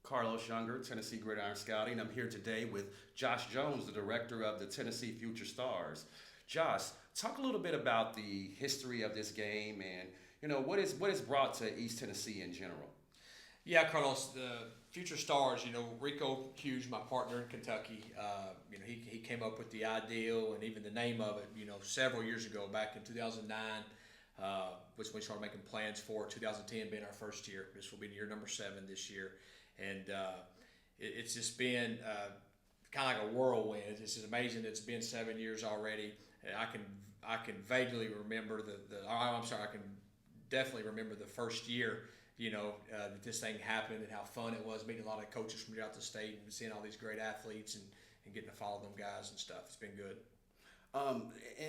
Carlos Younger, Tennessee Gridiron Scouting. I'm here today with Josh Jones, the director of the Tennessee Future Stars. Josh, talk a little bit about the history of this game and what is brought to East Tennessee in general. Yeah, Carlos, the Future Stars, Rico Hughes, my partner in Kentucky, he came up with the ideal and even the name of it, several years ago, back in 2009, which we started making plans for. 2010 being our first year. This will be year number 7 this year. And it's just been kind of like a whirlwind. It's just amazing. It's been 7 years already. I can vaguely remember I can definitely remember the first year, that this thing happened and how fun it was, meeting a lot of coaches from throughout the state and seeing all these great athletes and getting to follow them guys and stuff. It's been good.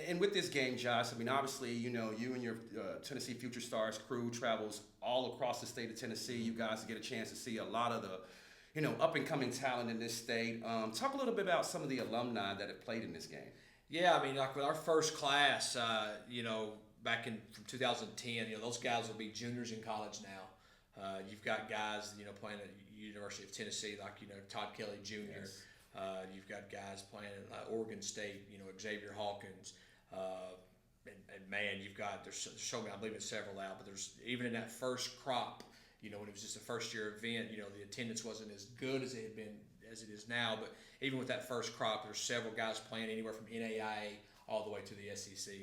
And with this game, Josh, obviously, you and your Tennessee Future Stars crew travels all across the state of Tennessee. You guys get a chance to see a lot of the, up-and-coming talent in this state. Talk a little bit about some of the alumni that have played in this game. Yeah, like with our first class, back from 2010, those guys will be juniors in college now. You've got guys, playing at University of Tennessee, like, Todd Kelly Jr., Yes. You've got guys playing at Oregon State, Xavier Hawkins, and man, there's so many. I believe it's several out, but there's even in that first crop, when it was just a first year event, the attendance wasn't as good as it is now. But even with that first crop, there's several guys playing anywhere from NAIA all the way to the SEC.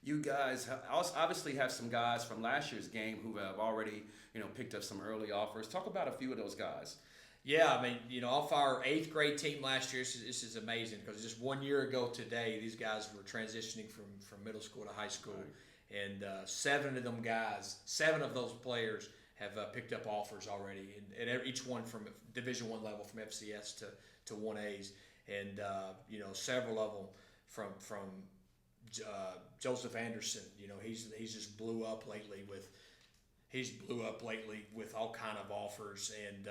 You guys obviously have some guys from last year's game who have already, picked up some early offers. Talk about a few of those guys. Yeah, off our 8th grade team last year, this is amazing because just 1 year ago today, these guys were transitioning from middle school to high school. Right. And 7 of those players have picked up offers already, and each one from Division I level, from FCS to 1As, and several of them from Joseph Anderson. He's just blew up lately with all kind of offers, and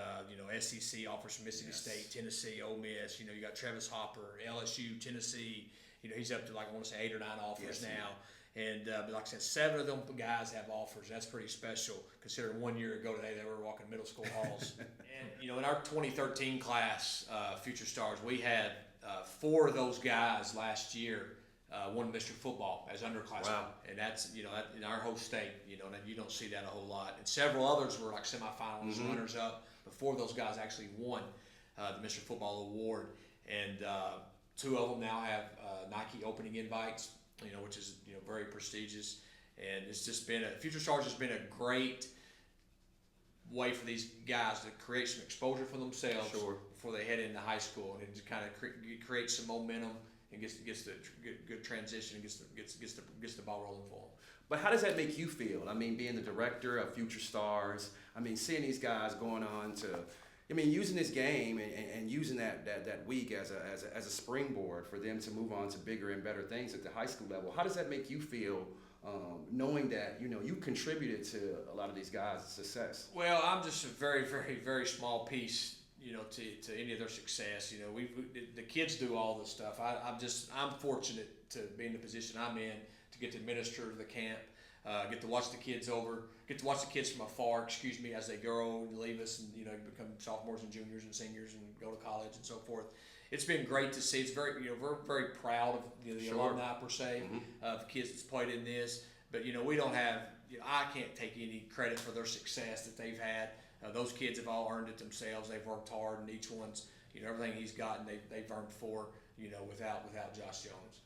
SEC offers from Mississippi Yes. State, Tennessee, Ole Miss. You got Travis Hopper, LSU, Tennessee. He's up to, like, I want to say 8 or 9 offers Yes, now. And but like I said, 7 of them guys have offers. That's pretty special, considering 1 year ago today they were walking middle school halls. And in our 2013 class, Future Stars, we had 4 of those guys last year won Mr. Football as underclassmen. Wow. And that's, that in our whole state, and you don't see that a whole lot. And several others were like semifinals, Mm-hmm. runners up before those guys actually won the Mr. Football award. And 2 of them now have Nike opening invites, which is very prestigious. And it's just been Future Stars has been a great way for these guys to create some exposure for themselves. Sure. Before they head into high school, and just kind of create some momentum and gets the good transition and gets the ball rolling for them. But how does that make you feel? Being the director of Future Stars, seeing these guys going on to, using this game and using that week as a springboard for them to move on to bigger and better things at the high school level. How does that make you feel, knowing that you contributed to a lot of these guys' success? Well, I'm just a very, very, very small piece, to any of their success. The kids do all this stuff. I'm fortunate to be in the position I'm in to get to administer the camp, get to watch the kids from afar, as they grow and leave us and, become sophomores and juniors and seniors and go to college and so forth. It's been great to see. It's very, we're very proud of the Sure. alumni per se, Mm-hmm. of the kids that's played in this. But, we don't have, I can't take any credit for their success that they've had. Those kids have all earned it themselves. They've worked hard, and each one's, everything he's gotten, they've earned for, without Josh Jones.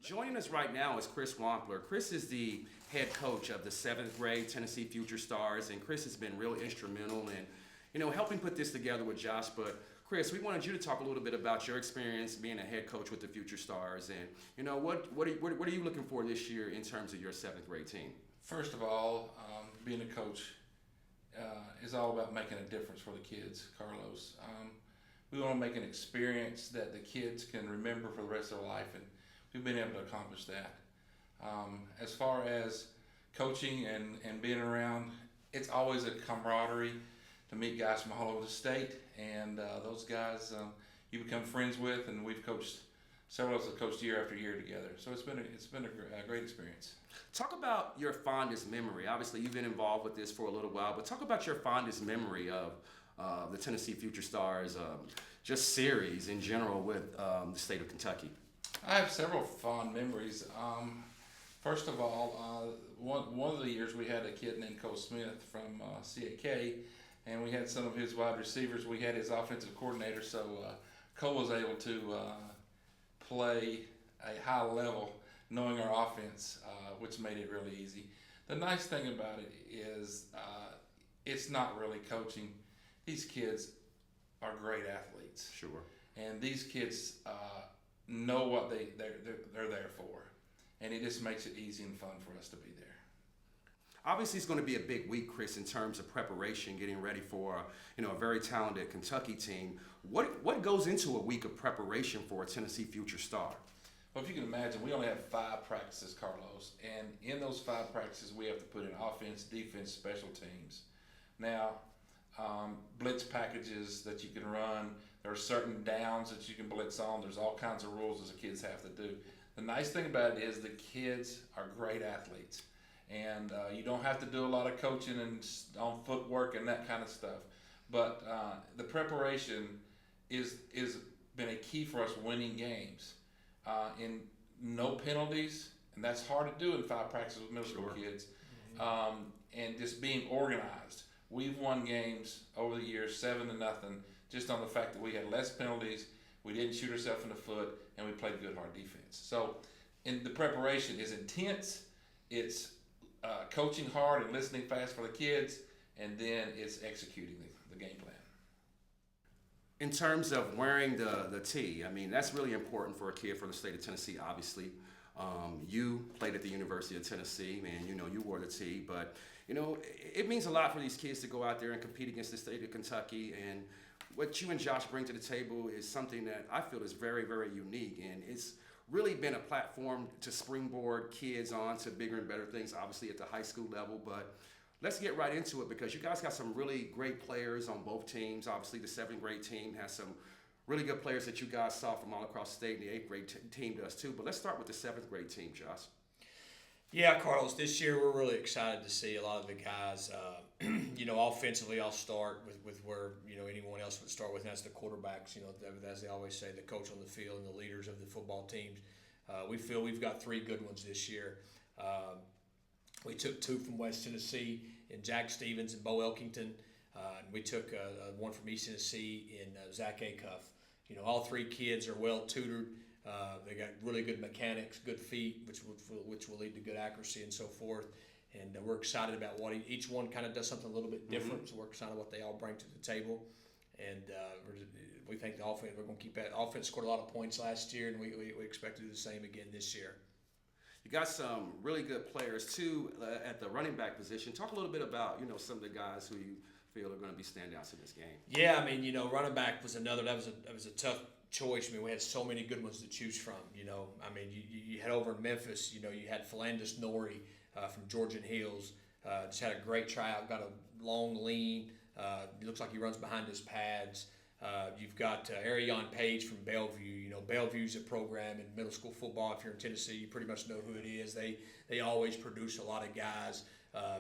Joining us right now is Chris Wampler. Chris is the head coach of the 7th grade Tennessee Future Stars, and Chris has been real instrumental in, helping put this together with Josh. But Chris, we wanted you to talk a little bit about your experience being a head coach with the Future Stars, and what are you looking for this year in terms of your 7th grade team? First of all, being a coach is all about making a difference for the kids, Carlos. We want to make an experience that the kids can remember for the rest of their life, and we've been able to accomplish that. As far as coaching and being around, it's always a camaraderie to meet guys from all over the state, and those guys you become friends with, and we've coached several of us have coached year after year together. So it's been a great experience. Talk about your fondest memory. Obviously, you've been involved with this for a little while, but talk about your fondest memory of the Tennessee Future Stars, just series in general with the state of Kentucky. I have several fond memories. First of all, one of the years we had a kid named Cole Smith from CAK, and we had some of his wide receivers. We had his offensive coordinator, so Cole was able to play a high level, knowing our offense, which made it really easy. The nice thing about it is it's not really coaching. These kids are great athletes. Sure. And these kids know what they're there for. And it just makes it easy and fun for us to be there. Obviously, it's going to be a big week, Chris, in terms of preparation, getting ready for a very talented Kentucky team. What goes into a week of preparation for a Tennessee Future Star? Well, if you can imagine, we only have 5 practices, Carlos, and in those 5 practices, we have to put in offense, defense, special teams. Now, blitz packages that you can run. There are certain downs that you can blitz on. There's all kinds of rules that the kids have to do. The nice thing about it is the kids are great athletes, and you don't have to do a lot of coaching and on footwork and that kind of stuff. But the preparation is been a key for us winning games. In no penalties, and that's hard to do in 5 practices with middle school kids, and just being organized. We've won games over the years 7-0, just on the fact that we had less penalties, we didn't shoot ourselves in the foot, and we played good hard defense. So, in the preparation is intense. It's coaching hard and listening fast for the kids, and then it's executing the game plan. In terms of wearing the T, I mean, that's really important for a kid from the state of Tennessee, obviously. You played at the University of Tennessee, and you wore the T, but it means a lot for these kids to go out there and compete against the state of Kentucky. And what you and Josh bring to the table is something that I feel is very, very unique, and it's really been a platform to springboard kids on to bigger and better things, obviously at the high school level. But let's get right into it, because you guys got some really great players on both teams. Obviously, the 7th grade team has some really good players that you guys saw from all across the state, and the 8th grade team does too. But let's start with the 7th grade team, Josh. Yeah, Carlos, this year we're really excited to see a lot of the guys. Offensively, I'll start with where anyone else would start with, and that's the quarterbacks. As they always say, the coach on the field and the leaders of the football teams. We feel we've got 3 good ones this year. We took 2 from West Tennessee in Jack Stevens and Bo Elkington. And we took one from East Tennessee in Zach Acuff. All 3 kids are well tutored. They got really good mechanics, good feet, which will lead to good accuracy and so forth. And we're excited about what each one kind of does something a little bit different. So we're excited what they all bring to the table. And we think the offense, we're going to keep that. Offense scored a lot of points last year, and we expect to do the same again this year. You got some really good players too at the running back position. Talk a little bit about some of the guys who you feel are going to be standouts in this game. Yeah, I mean, running back was another. That was a tough choice. I mean, we had so many good ones to choose from. I mean, you had over in Memphis. You had Philandus Nori from Georgian Hills. Just had a great tryout. Got a long lean. Looks like he runs behind his pads. You've got Arion Page from Bellevue. Bellevue's a program in middle school football. If you're in Tennessee, you pretty much know who it is. They always produce a lot of guys.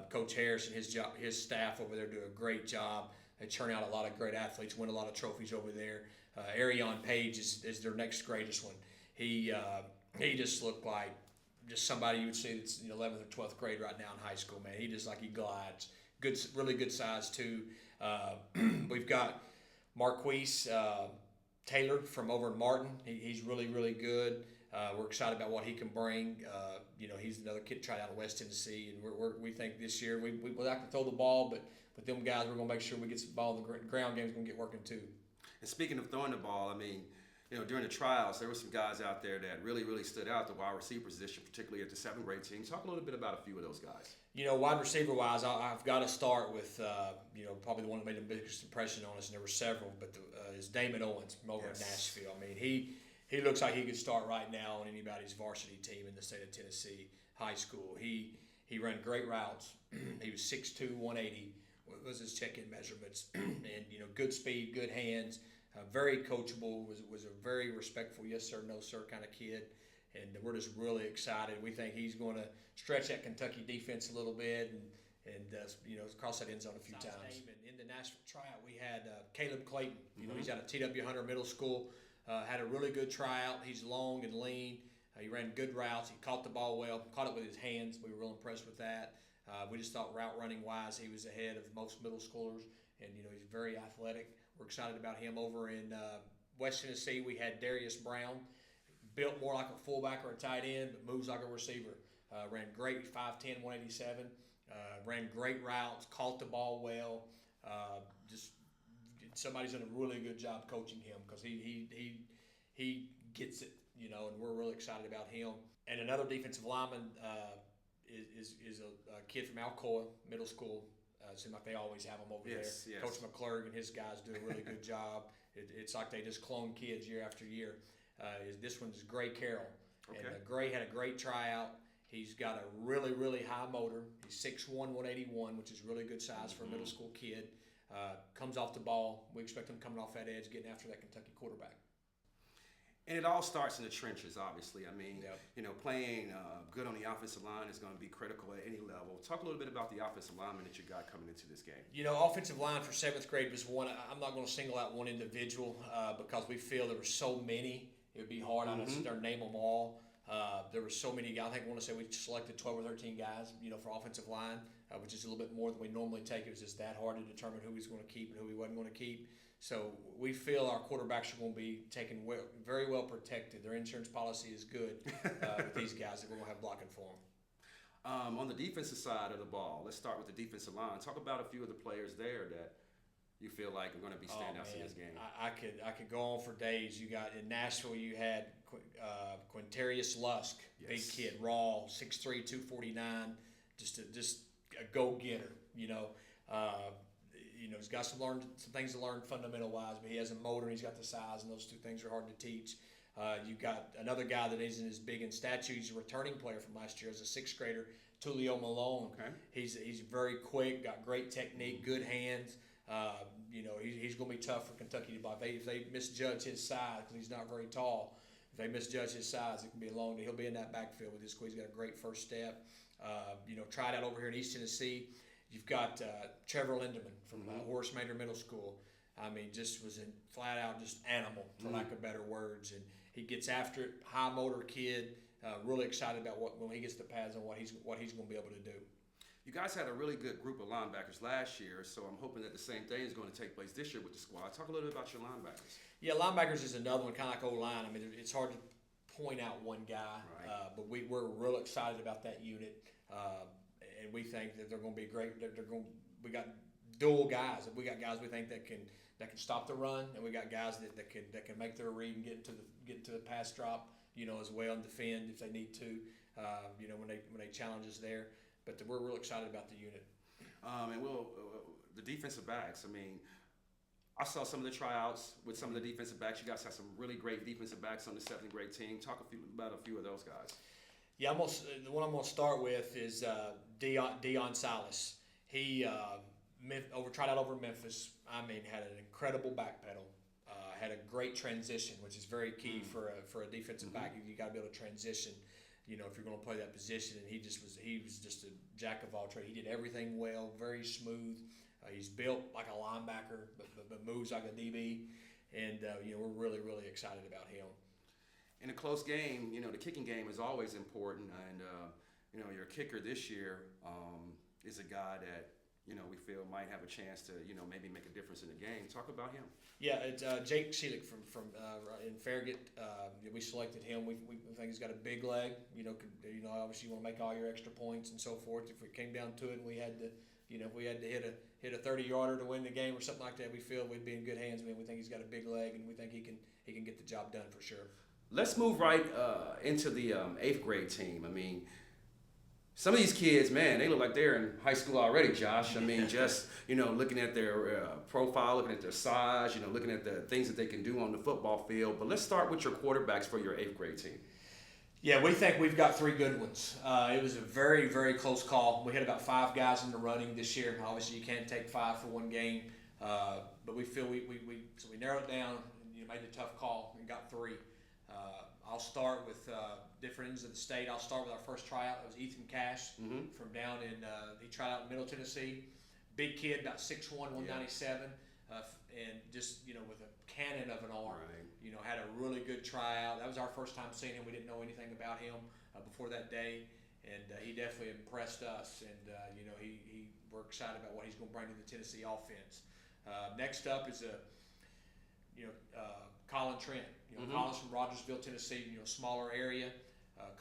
Coach Harris and his staff over there do a great job. They churn out a lot of great athletes, win a lot of trophies over there. Arion Page is their next greatest one. He just looked like just somebody you would see that's in 11th or 12th grade right now in high school, man. He glides. Good, really good size too. We've got Marquise Taylor from over in Martin. He's really, really good. We're excited about what he can bring. He's another kid tried out of West Tennessee, and we think this year we like to throw the ball, but with them guys, we're going to make sure we get some ball in the ground game's going to get working too. And speaking of throwing the ball, I mean, during the trials, there were some guys out there that really, really stood out, the wide receiver position, particularly at the 7th grade team. Talk a little bit about a few of those guys. Wide receiver wise, I've got to start with probably the one that made the biggest impression on us, and there were several, but is Damon Owens from over in Nashville. I mean, he looks like he could start right now on anybody's varsity team in the state of Tennessee high school. He ran great routes. He was 6'2", 180 was his check-in measurements, and good speed, good hands. very coachable, was a very respectful yes sir, no sir kind of kid. And we're just really excited. We think he's going to stretch that Kentucky defense a little bit and cross that end zone a few times. And in the national tryout, we had Caleb Clayton. He's out of TW Hunter Middle School. Had a really good tryout. He's long and lean. He ran good routes. He caught the ball well. Caught it with his hands. We were real impressed with that. We just thought route running wise, he was ahead of most middle schoolers. And he's very athletic. We're excited about him. Over in West Tennessee, we had Darius Brown. Built more like a fullback or a tight end, but moves like a receiver. Ran great 5'10", 187. Ran great routes, caught the ball well. Just somebody's done a really good job coaching him because he gets it, and we're really excited about him. And another defensive lineman is a kid from Alcoa Middle School. It seems like they always have them over there. Yes. Coach McClurg and his guys do a really good job. It's like they just clone kids year after year. This one's Gray Carroll. Okay. And Gray had a great tryout. He's got a really, really high motor. He's 6'1", 181, which is really good size for a middle school kid. Comes off the ball. We expect him coming off that edge, getting after that Kentucky quarterback. And it all starts in the trenches, obviously. I mean, Yep. Playing good on the offensive line is going to be critical at any level. Talk a little bit about the offensive lineman that you got coming into this game. Offensive line for 7th grade was one. I'm not going to single out one individual because we feel there were so many. It would be hard on us to name them all. There were so many guys. I want to say we selected 12 or 13 guys, for offensive line, which is a little bit more than we normally take. It was just that hard to determine who he's going to keep and who he wasn't going to keep. So we feel our quarterbacks are going to be taken very well protected. Their insurance policy is good with these guys that we're going to have blocking for them. On the defensive side of the ball, let's start with the defensive line. Talk about a few of the players there that you feel like are going to be standouts in this game. I could go on for days. You got in Nashville, you had Quintarius Lusk, Yes. big kid, raw, 6'3", 249, just a go-getter. He's got some things to learn fundamental wise, but he has a motor and he's got the size, and those two things are hard to teach. You got another guy that isn't as big in stature. He's a returning player from last year as a 6th grader, Tulio Malone. Okay. He's very quick, got great technique, good hands. He's going to be tough for Kentucky to block. If they misjudge his size, because he's not very tall, if they misjudge his size, it can be a long day. He'll be in that backfield with his squeeze. He's got a great first step. Tried out over here in East Tennessee. You've got Trevor Lindemann from Horace Manor Middle School. I mean, just was a flat out just animal, for lack of better words. And he gets after it. High motor kid. Really excited about when he gets the pads on what he's going to be able to do. You guys had a really good group of linebackers last year, so I'm hoping that the same thing is going to take place this year with the squad. Talk a little bit about your linebackers. Yeah, linebackers is another one, kind of like O-line. I mean, it's hard to point out one guy, Right. but we're real excited about that unit, and we think that they're going to be great. We got dual guys. We got guys we think that can stop the run, and we got guys that can make their read and get into the pass drop, as well, and defend if they need to, when they challenge us there. But we're real excited about the unit. And the defensive backs, I mean, I saw some of the tryouts with some of the defensive backs. You guys have some really great defensive backs on the 7th grade team. Talk about a few of those guys. Yeah, the one I'm going to start with is Deion Silas. He tried out over Memphis. I mean, had an incredible back pedal. Had a great transition, which is very key for a defensive back. You got to be able to transition. If you're going to play that position, and he was just a jack of all trades. He did everything well, very smooth. He's built like a linebacker, but moves like a DB, and we're really, really excited about him. In a close game, the kicking game is always important, and your kicker this year is a guy that we feel might have a chance to maybe make a difference in the game. Talk about him. Yeah, it's Jake Seelick from in Farragut. We selected him. We think he's got a big leg. Obviously you want to make all your extra points and so forth. If it came down to it, and we had to, if we had to hit a 30-yarder to win the game or something like that, we feel we'd be in good hands. We think he's got a big leg, and we think he can get the job done for sure. Let's move right into the 8th grade team. I mean, some of these kids, man, they look like they're in high school already, Josh. I mean, just, looking at their profile, looking at their size, looking at the things that they can do on the football field. But let's start with your quarterbacks for your 8th grade team. Yeah, we think we've got 3 good ones. It was a very, very close call. We had about 5 guys in the running this year. Obviously, you can't take 5 for one game. But we feel so we narrowed it down and made the tough call and got 3. I'll start with different ends of the state. I'll start with our first tryout. It was Ethan Cash from down in, he tried out in Middle Tennessee. Big kid, about 6'1", 197, and just, with a cannon of an arm. Right. Had a really good tryout. That was our first time seeing him. We didn't know anything about him before that day, and he definitely impressed us. And we're excited about what he's going to bring to the Tennessee offense. Next up is Colin Trent. Colin's from Rogersville, Tennessee. Smaller area.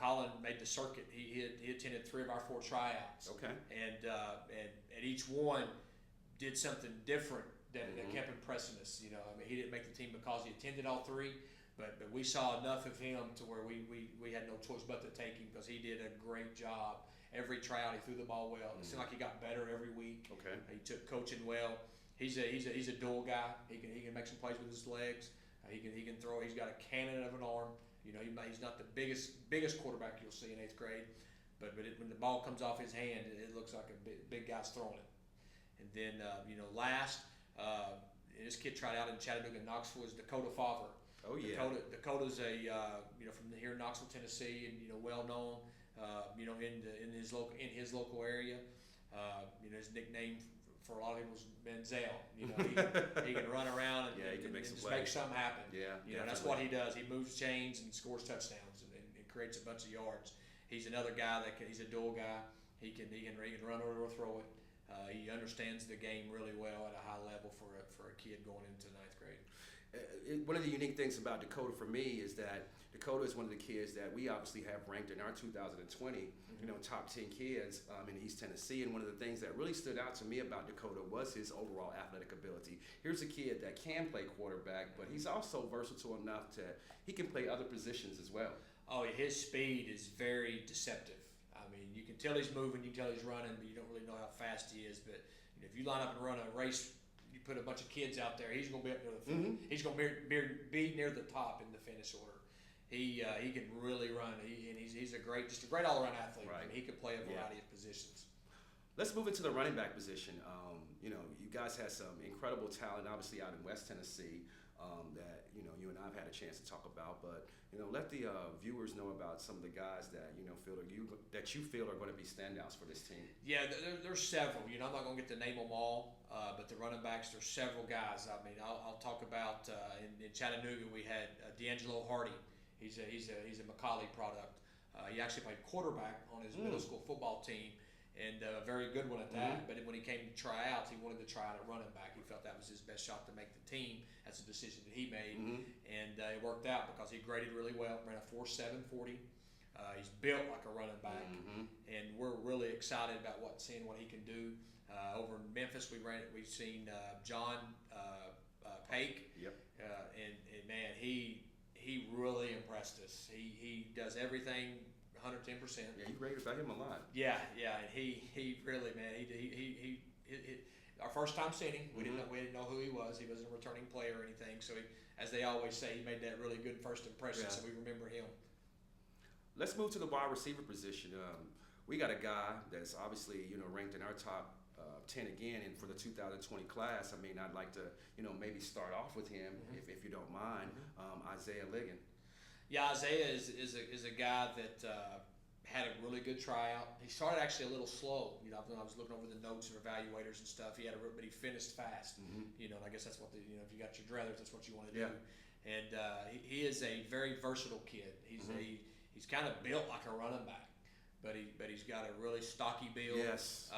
Colin made the circuit. He attended 3 of our 4 tryouts. Okay. And each one did something different that kept impressing us. He didn't make the team because he attended all 3, but we saw enough of him to where we had no choice but to take him because he did a great job. Every tryout, he threw the ball well. It seemed like he got better every week. Okay. He took coaching well. He's a dual guy. He can make some plays with his legs. He can throw. He's got a cannon of an arm. He's not the biggest quarterback you'll see in 8th grade, but when the ball comes off his hand, it looks like a big guy's throwing it. And then last, this kid tried out in Chattanooga, Knoxville, is Dakota Favre. Oh yeah. Dakota's a from here in Knoxville, Tennessee, and well known. In his local area. His nickname for a lot of people is Benzel. He can run around and, he can make just some plays. make something happen. Yeah, That's what he does. He moves chains and scores touchdowns and creates a bunch of yards. He's another guy he's a dual guy. He can run or throw it. He understands the game really well at a high level for a kid going into 9th grade. One of the unique things about Dakota for me is that Dakota is one of the kids that we obviously have ranked in our 2020, top 10 kids in East Tennessee. And one of the things that really stood out to me about Dakota was his overall athletic ability. Here's a kid that can play quarterback, but he's also versatile enough he can play other positions as well. Oh, his speed is very deceptive. I mean, you can tell he's moving, you can tell he's running, but you don't really know how fast he is. But if you line up and run a race, you put a bunch of kids out there, he's going to be up near the front. He's going to be near the top in the finish order. He can really run. He's a great all-around athlete. Right. I mean, he could play a variety of positions. Let's move into the running back position. You guys had some incredible talent, obviously out in West Tennessee, that you and I have had a chance to talk about. But let the viewers know about some of the guys that you feel are going to be standouts for this team. Yeah, there's several. I'm not going to get to name them all, but the running backs, there's several guys. I mean, I'll talk about in Chattanooga we had D'Angelo Hardy. He's a Macaulay product. He actually played quarterback on his middle school football team, and a very good one at that. But when he came to tryouts, he wanted to try out at running back. He felt that was his best shot to make the team. That's a decision that he made, and it worked out because he graded really well. Ran a 4.7 40. He's built like a running back, and we're really excited about seeing what he can do. Over in Memphis, we've seen John Pake, and man, he really impressed us. He does everything 110%. Yeah, you raved about him a lot. Yeah, and he really, man, he our first time seeing him, we didn't know who he was. He wasn't a returning player or anything. So as they always say, he made that really good first impression. So we remember him. Let's move to the wide receiver position. We got a guy that's obviously ranked in our top 10 again, and for the 2020 class. I mean, I'd like to maybe start off with him if you don't mind. Isaiah Ligon. Yeah, Isaiah is a guy that had a really good tryout. He started actually a little slow. When I was looking over the notes of evaluators and stuff, but he finished fast. And I guess that's what if you got your druthers, that's what you want to do. And he is a very versatile kid. He's kind of built like a running back, but he's got a really stocky build. Yes.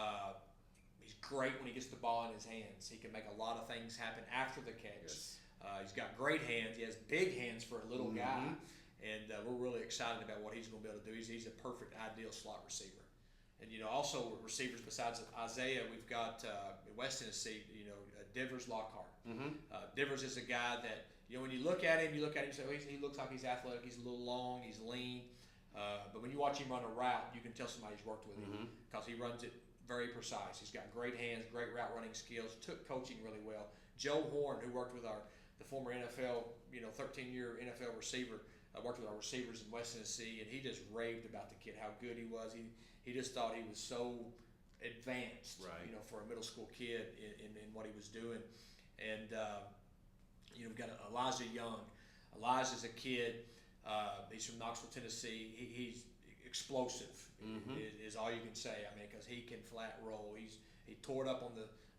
He's great when he gets the ball in his hands. He can make a lot of things happen after the catch. Yes. He's got great hands. He has big hands for a little guy, and we're really excited about what he's going to be able to do. He's a perfect, ideal slot receiver. And also receivers besides Isaiah, we've got in West Tennessee, Divers Lockhart. Divers is a guy that when you look at him, you say, oh, he looks like he's athletic. He's a little long. He's lean. But when you watch him run a route, you can tell somebody's worked with him because he runs it very precise. He's got great hands, great route running skills. Took coaching really well. Joe Horn, who worked with the former NFL, 13-year NFL receiver, worked with our receivers in West Tennessee, and he just raved about the kid, how good he was. He just thought he was so advanced, Right. you know, for a middle school kid in what he was doing. And, you know, we've got Elijah Young. Elijah's a kid, he's from Knoxville, Tennessee. He's explosive, is all you can say. I mean, because he can flat roll. He tore it up on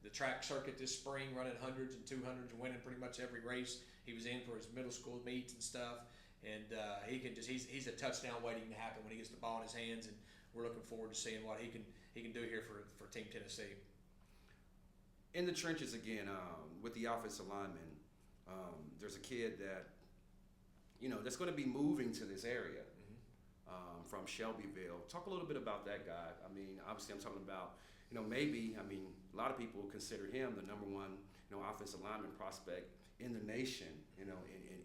the track circuit this spring, running hundreds and 200s and winning pretty much every race he was in for his middle school meets and stuff. And he can just he's a touchdown waiting to happen when he gets the ball in his hands, and we're looking forward to seeing what he can do here for Team Tennessee. In the trenches again, with the offensive lineman, there's a kid that, you know, that's going to be moving to this area from Shelbyville. Talk a little bit about that guy. I mean, obviously I'm talking about, you know, maybe, I mean, a lot of people consider him the number one, you know, offensive lineman prospect in the nation, you know,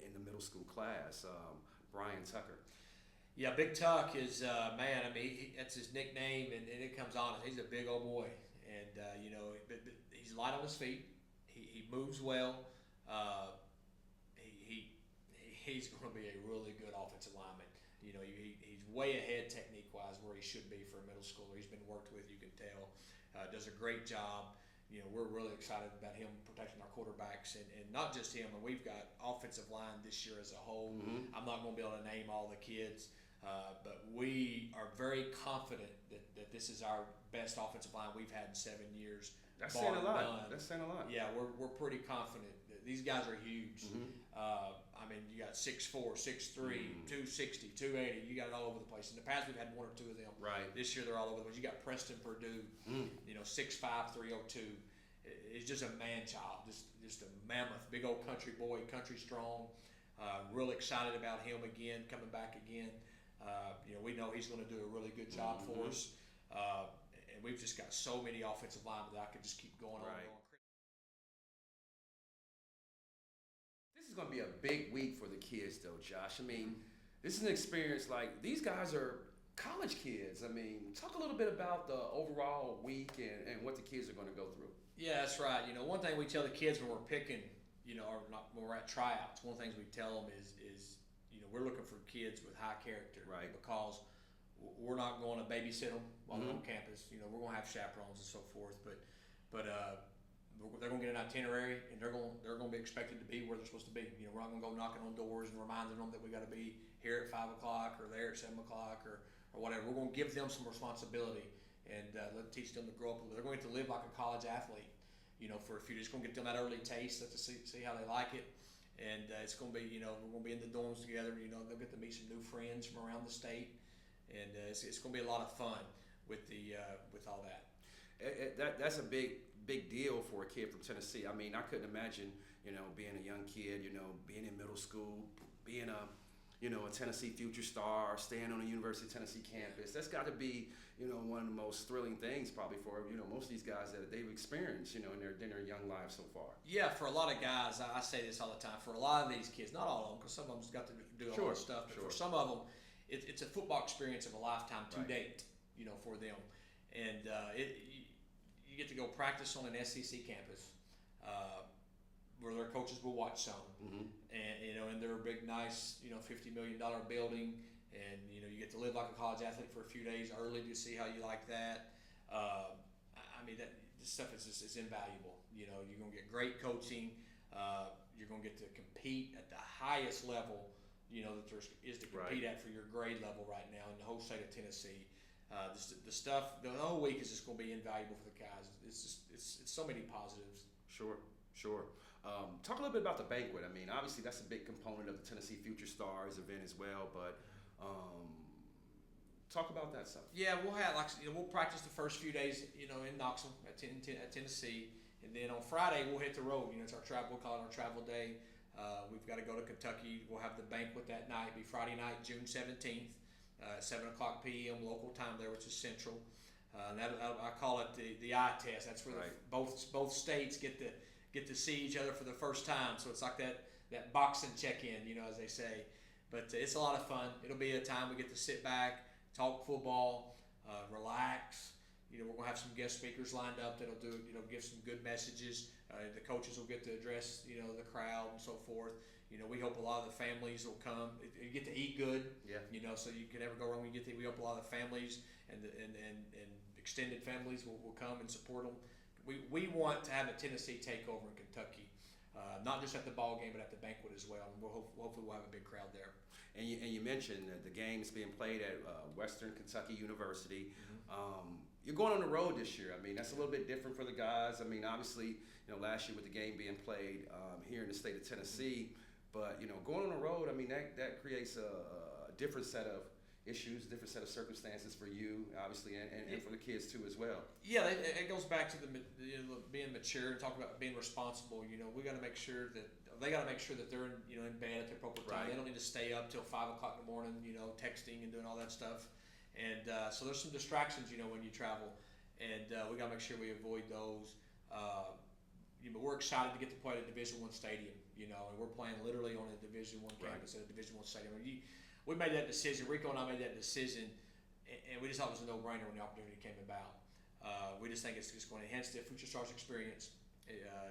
in the middle school class, Brian Tucker. Yeah, Big Tuck is, man, I mean, that's his nickname, and it comes on. He's a big old boy, and, you know, but he's light on his feet. He moves well. He's going to be a really good offensive lineman. You know, he's way ahead technique-wise where he should be for a middle schooler. He's been worked with, you can tell. Does a great job. You know, we're really excited about him protecting our quarterbacks, and not just him. And we've got offensive line this year as a whole. I'm not going to be able to name all the kids, but we are very confident that this is our best offensive line we've had in 7 years. That's saying a lot. That's saying a lot. Yeah, we're pretty confident. These guys are huge. I mean, you got 6'4", 6'3", 260, 280. You got it all over the place. In the past, we've had one or two of them. Right. This year, they're all over the place. You got Preston Purdue, you know, 6'5", 302. He's just a man-child, just a mammoth, big old country boy, country strong. Real excited about him again, coming back again. You know, we know he's going to do a really good job for us. And we've just got so many offensive linemen that I could just keep going on and on. This is going to be a big week for the kids, though, Josh. I mean, this is an experience like these guys are college kids. I mean, talk a little bit about the overall week and what the kids are going to go through. Yeah, that's right. You know, one thing we tell the kids when we're picking, you know, or not, when we're at tryouts, one of the things we tell them is you know, we're looking for kids with high character. Right. Because we're not going to babysit them while they're on campus. You know, we're going to have chaperones and so forth. But they're going to get an itinerary, and they're going to be expected to be where they're supposed to be. You know, we're not going to go knocking on doors and reminding them that we got to be here at 5 o'clock or there at 7 o'clock or whatever. We're going to give them some responsibility and teach them to grow up a little. They're going to live like a college athlete, you know, for a few days. It's going to get them that early taste to see how they like it. And it's going to be, you know, we're going to be in the dorms together. You know, they'll get to meet some new friends from around the state, and it's going to be a lot of fun with all that. That's a big deal for a kid from Tennessee. I mean, I couldn't imagine, you know, being a young kid, you know, being in middle school, being a Tennessee Future Star, staying on the University of Tennessee campus. That's got to be, you know, one of the most thrilling things probably for, you know, most of these guys that they've experienced, you know, in their young lives so far. Yeah, for a lot of guys, I say this all the time. For a lot of these kids, not all of them, because some of them's got to do all this stuff, but for some of them, it's a football experience of a lifetime to date, you know, for them. And you get to go practice on an SEC campus where their coaches will watch some, and you know, in their big, nice, you know, $50 million building, and you know, you get to live like a college athlete for a few days early to see how you like that. I mean, this stuff is invaluable. You know, you're gonna get great coaching. You're gonna get to compete at the highest level, you know, that there is to compete at for your grade level right now in the whole state of Tennessee. The whole week is just going to be invaluable for the guys. It's so many positives. Sure. Talk a little bit about the banquet. I mean, obviously that's a big component of the Tennessee Future Stars event as well, but talk about that some. Yeah, we'll have we'll practice the first few days, you know, in Knoxville at Tennessee, and then on Friday we'll hit the road. You know, it's our travel. We'll call it our travel day. We've got to go to Kentucky. We'll have the banquet that night. It'll be Friday night, June 17th. 7 o'clock p.m. local time there, which is central. And I call it the eye test. That's where both states get to see each other for the first time. So it's like that boxing check-in, you know, as they say. But it's a lot of fun. It'll be a time we get to sit back, talk football, relax. You know, we're gonna have some guest speakers lined up that'll give some good messages. The coaches will get to address, you know, the crowd and so forth. You know, we hope a lot of the families will come. You get to eat good. Yeah. You know, so you can never go wrong when you get to eat. We hope a lot of the families and the extended families will come and support them. We want to have a Tennessee takeover in Kentucky, not just at the ball game, but at the banquet as well. And hopefully we'll have a big crowd there. And you mentioned that the game's being played at Western Kentucky University. You're going on the road this year. I mean, that's a little bit different for the guys. I mean, obviously, last year with the game being played here in the state of Tennessee, but going on the road, I mean, that creates a different set of issues, different set of circumstances for you, obviously, and for the kids too as well. Yeah, it goes back to the being mature and talking about being responsible. We got to make sure that they got to make sure that they're in bed at the appropriate time. Right. They don't need to stay up till 5 o'clock in the morning, texting and doing all that stuff. And so there's some distractions, when you travel, and we got to make sure we avoid those. We're excited to get to play at a Division I stadium, and we're playing literally on a Division I campus at a Division I stadium. We made that decision. Rico and I made that decision, and we just thought it was a no-brainer when the opportunity came about. We just think it's just going to enhance the Future Stars experience.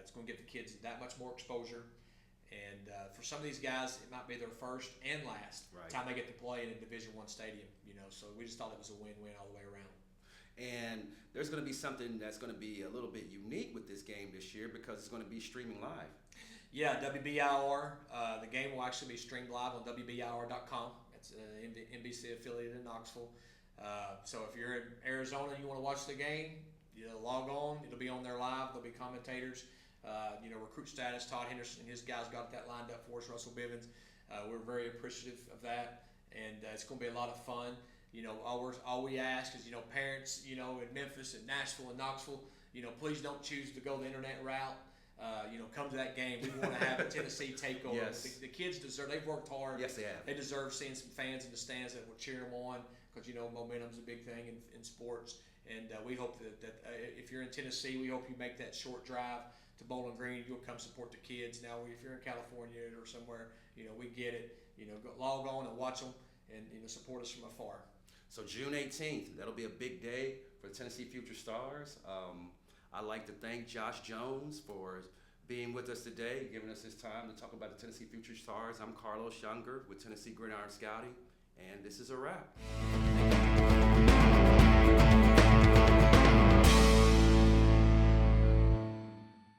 It's going to give the kids that much more exposure. And for some of these guys, it might be their first and last time they get to play in a Division I stadium. So we just thought it was a win-win all the way around. And there's going to be something that's going to be a little bit unique with this game this year because it's going to be streaming live. Yeah, WBIR. The game will actually be streamed live on WBIR.com. It's an NBC affiliate in Knoxville. So if you're in Arizona and you want to watch the game, log on. It'll be on there live. There'll be commentators. Recruit status. Todd Henderson and his guys got that lined up for us. Russell Bivens. We're very appreciative of that, and it's going to be a lot of fun. All we ask is, parents, in Memphis and Nashville and Knoxville, please don't choose to go the internet route. Come to that game. We want to have a Tennessee takeover. Yes. The kids deserve. They've worked hard. Yes, they have. They deserve seeing some fans in the stands that will cheer them on because momentum's a big thing in sports. And we hope that if you're in Tennessee, we hope you make that short drive to Bowling Green. You'll come support the kids. Now, if you're in California or somewhere, we get it. Log on and watch them and support us from afar. So June 18th, that'll be a big day for the Tennessee Future Stars. I'd like to thank Josh Jones for being with us today, giving us his time to talk about the Tennessee Future Stars. I'm Carlos Younger with Tennessee Gridiron Scouting, and this is a wrap.